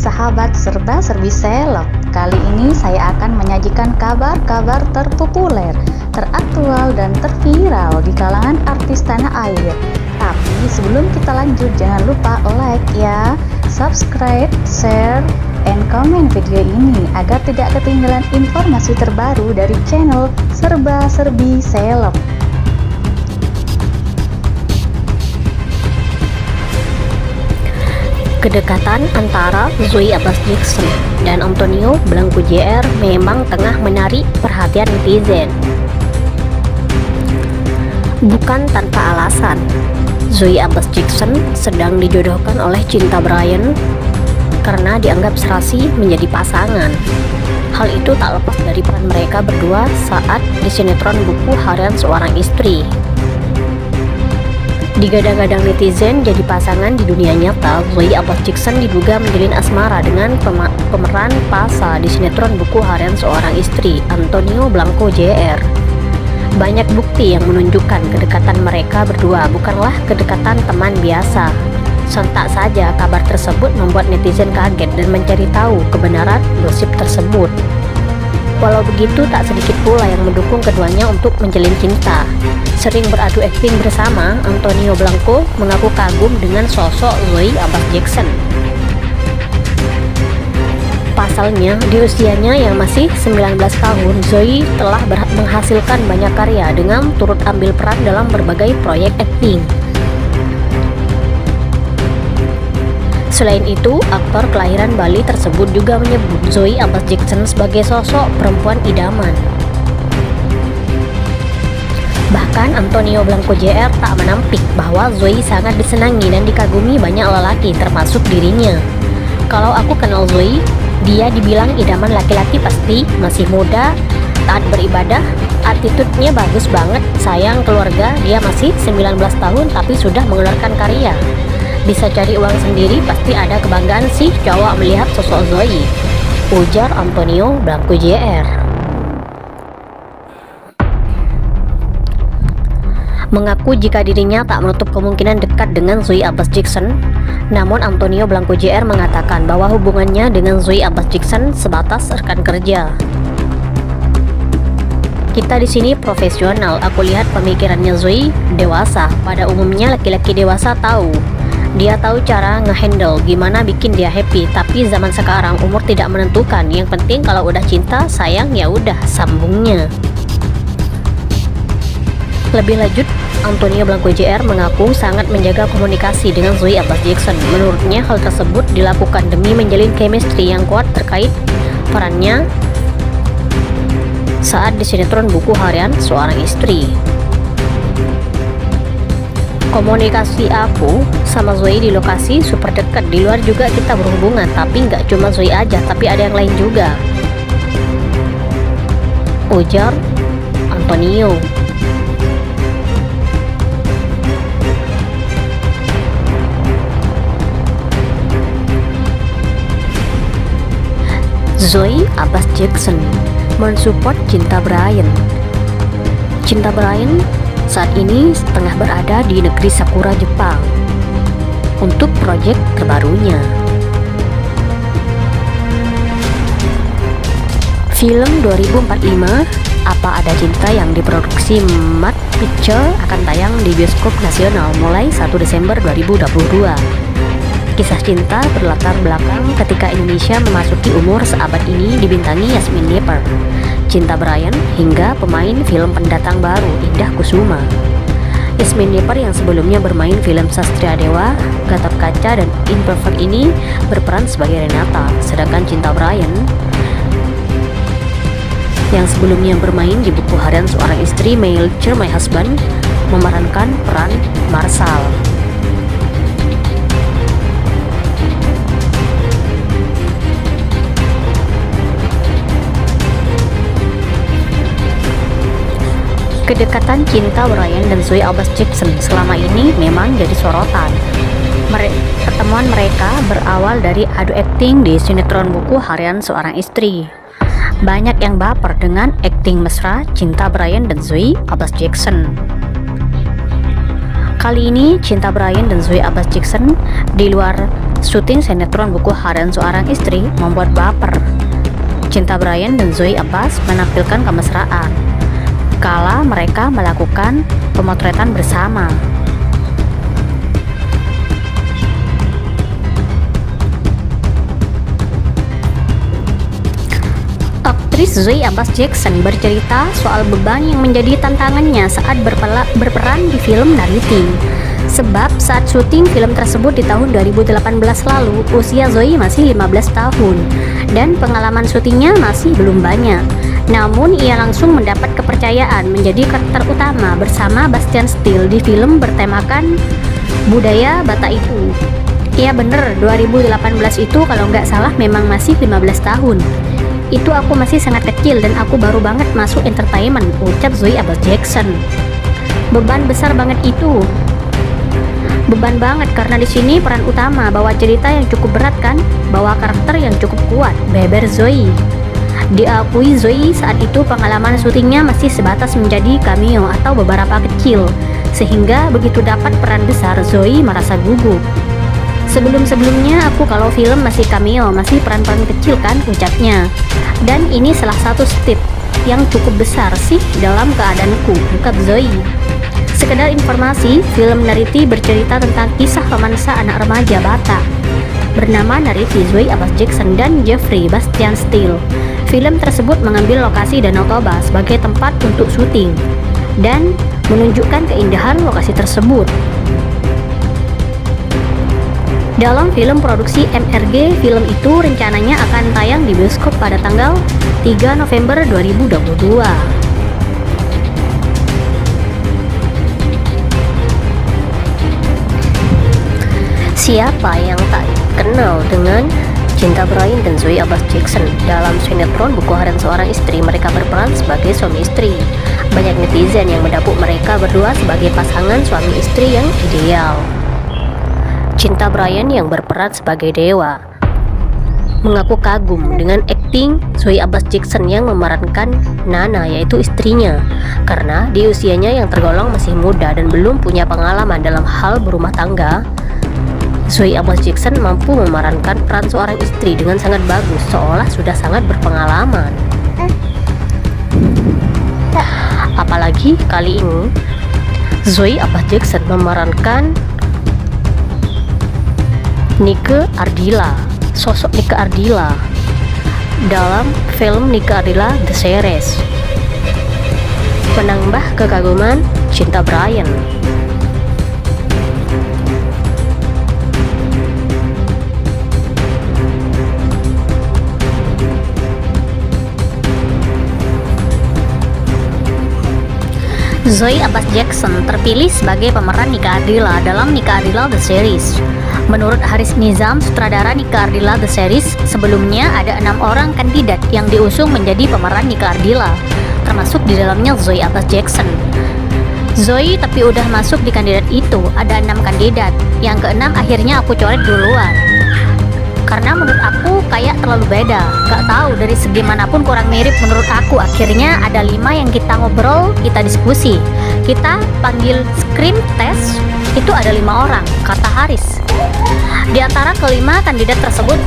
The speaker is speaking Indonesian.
sahabat serba-serbi seleb. Kali ini saya akan menyajikan kabar-kabar terpopuler, teraktual, dan terviral di kalangan artis tanah air. Tapi sebelum kita lanjut, jangan lupa like ya, subscribe, share, and comment video ini agar tidak ketinggalan informasi terbaru dari channel serba-serbi seleb. Kedekatan antara Zoe Abbas Jackson dan Antonio Blanco Jr. memang tengah menarik perhatian netizen. Bukan tanpa alasan, Zoe Abbas Jackson sedang dijodohkan oleh Cinta Bryan karena dianggap serasi menjadi pasangan. Hal itu tak lepas dari peran mereka berdua saat di sinetron Buku Harian Seorang Istri. Digadang-gadang netizen jadi pasangan di dunia nyata, Zoe Abbas Jackson diduga menjalin asmara dengan pemeran Pasa di sinetron Buku Harian Seorang Istri, Antonio Blanco Jr. Banyak bukti yang menunjukkan kedekatan mereka berdua bukanlah kedekatan teman biasa. Sontak saja kabar tersebut membuat netizen kaget dan mencari tahu kebenaran gosip tersebut. Walau begitu, tak sedikit pula yang mendukung keduanya untuk menjalin cinta. Sering beradu akting bersama, Antonio Blanco mengaku kagum dengan sosok Zoe Abbas Jackson. Pasalnya, di usianya yang masih 19 tahun, Zoe telah menghasilkan banyak karya dengan turut ambil peran dalam berbagai proyek akting. Selain itu, aktor kelahiran Bali tersebut juga menyebut Zoe Abbas Jackson sebagai sosok perempuan idaman. Bahkan Antonio Blanco Jr. tak menampik bahwa Zoe sangat disenangi dan dikagumi banyak lelaki termasuk dirinya. Kalau aku kenal Zoe, dia dibilang idaman laki-laki pasti, masih muda, taat beribadah, attitude-nya bagus banget, sayang keluarga, dia masih 19 tahun tapi sudah mengeluarkan karya. Bisa cari uang sendiri, pasti ada kebanggaan sih cowok melihat sosok Zoe, ujar Antonio Blanco Jr. Mengaku jika dirinya tak menutup kemungkinan dekat dengan Zoe Abbas Jackson, namun Antonio Blanco Jr. mengatakan bahwa hubungannya dengan Zoe Abbas Jackson sebatas rekan kerja. Kita di sini profesional, aku lihat pemikirannya Zoe dewasa. Pada umumnya laki-laki dewasa tahu. Dia tahu cara ngehandle gimana bikin dia happy, tapi zaman sekarang umur tidak menentukan. Yang penting kalau udah cinta, sayang ya udah, sambungnya. Lebih lanjut, Antonio Blanco Jr. mengaku sangat menjaga komunikasi dengan Zoe Abbas Jackson. Menurutnya hal tersebut dilakukan demi menjalin chemistry yang kuat terkait perannya saat di sinetron Buku Harian Seorang Istri. Komunikasi aku sama Zoe di lokasi super dekat, di luar juga kita berhubungan, tapi nggak cuma Zoe aja, tapi ada yang lain juga, ujar Antonio. Zoe Abbas Jackson mensupport Cinta Bryan. Cinta Bryan saat ini tengah berada di negeri Sakura, Jepang untuk proyek terbarunya. Film 2045 Apa Ada Cinta yang diproduksi Mad Picture akan tayang di bioskop nasional mulai 1 Desember 2022. Kisah cinta berlatar belakang ketika Indonesia memasuki umur seabad ini, dibintangi Yasmin Nipper, Cinta Bryan, hingga pemain film pendatang baru Indah Kusuma. Yasmin Nipper yang sebelumnya bermain film Sastria Dewa, Gatot Kaca, dan Imperfect ini berperan sebagai Renata, sedangkan Cinta Bryan yang sebelumnya bermain di Buku Harian Seorang Istri, My Lecture, My Husband, memerankan peran Marshall. Kedekatan Cinta Bryan dan Zoe Abbas Jackson selama ini memang jadi sorotan. Pertemuan mereka berawal dari adu akting di sinetron Buku Harian Seorang Istri. Banyak yang baper dengan akting mesra Cinta Bryan dan Zoe Abbas Jackson. Kali ini Cinta Bryan dan Zoe Abbas Jackson di luar Syuting sinetron Buku Harian Seorang Istri membuat baper. Cinta Brian dan Zoe Abbas menampilkan kemesraan kala mereka melakukan pemotretan bersama. Aktris Zoe Abbas Jackson bercerita soal beban yang menjadi tantangannya saat berperan di film Nariti. Sebab saat syuting film tersebut di tahun 2018 lalu, usia Zoe masih 15 tahun dan pengalaman syutingnya masih belum banyak. Namun ia langsung mendapat kepercayaan menjadi karakter utama bersama Bastian Steele di film bertemakan budaya Batak itu. Iya bener, 2018 itu kalau nggak salah memang masih 15 tahun. Itu aku masih sangat kecil dan aku baru banget masuk entertainment, ucap Zoe Abbas Jackson. Beban besar banget itu. Beban banget karena di sini peran utama bawa cerita yang cukup berat kan, bawa karakter yang cukup kuat, beber Zoe. Diakui Zoe saat itu pengalaman syutingnya masih sebatas menjadi cameo atau beberapa kecil, sehingga begitu dapat peran besar Zoe merasa gugup. Sebelum-sebelumnya aku kalau film masih cameo, masih peran-peran kecil kan, ucapnya. Dan ini salah satu step yang cukup besar sih dalam keadaanku, ungkap Zoe. Sekedar informasi, film Nariti bercerita tentang kisah romansa anak remaja Batak bernama Nariti, Zoe Abbas Jackson dan Jeffrey Bastian Steele. Film tersebut mengambil lokasi Danau Toba sebagai tempat untuk syuting dan menunjukkan keindahan lokasi tersebut. Dalam film produksi MRG, film itu rencananya akan tayang di bioskop pada tanggal 3 November 2022. Siapa yang tak kenal dengan Cinta Brian dan Zoe Abbas Jackson? Dalam sinetron Buku Harian Seorang Istri, mereka berperan sebagai suami istri. Banyak netizen yang mendapuk mereka berdua sebagai pasangan suami istri yang ideal. Cinta Brian yang berperan sebagai Dewa mengaku kagum dengan akting Zoe Abbas Jackson yang memerankan Nana, yaitu istrinya, karena di usianya yang tergolong masih muda dan belum punya pengalaman dalam hal berumah tangga. Zoe Abbas Jackson mampu memerankan peran seorang istri dengan sangat bagus, seolah sudah sangat berpengalaman. Apalagi kali ini Zoe Abbas Jackson memerankan Nike Ardilla, sosok Nike Ardilla dalam film Nike Ardilla The Series, menambah kekaguman Cinta Brian. Zoe Abbas Jackson terpilih sebagai pemeran Nika Ardilla dalam Nika Ardilla The Series. Menurut Haris Nizam, sutradara Nika Ardilla The Series, sebelumnya ada 6 orang kandidat yang diusung menjadi pemeran Nika Ardilla, termasuk di dalamnya Zoe Abbas Jackson. Zoe tapi udah masuk di kandidat itu, ada 6 kandidat. Yang ke-6 akhirnya aku coret duluan. Karena menurut aku kayak terlalu beda, gak tahu dari segi manapun kurang mirip menurut aku. Akhirnya ada 5 yang kita ngobrol, kita diskusi, kita panggil screen test, itu ada 5 orang, kata Haris. Di antara kelima kandidat tersebut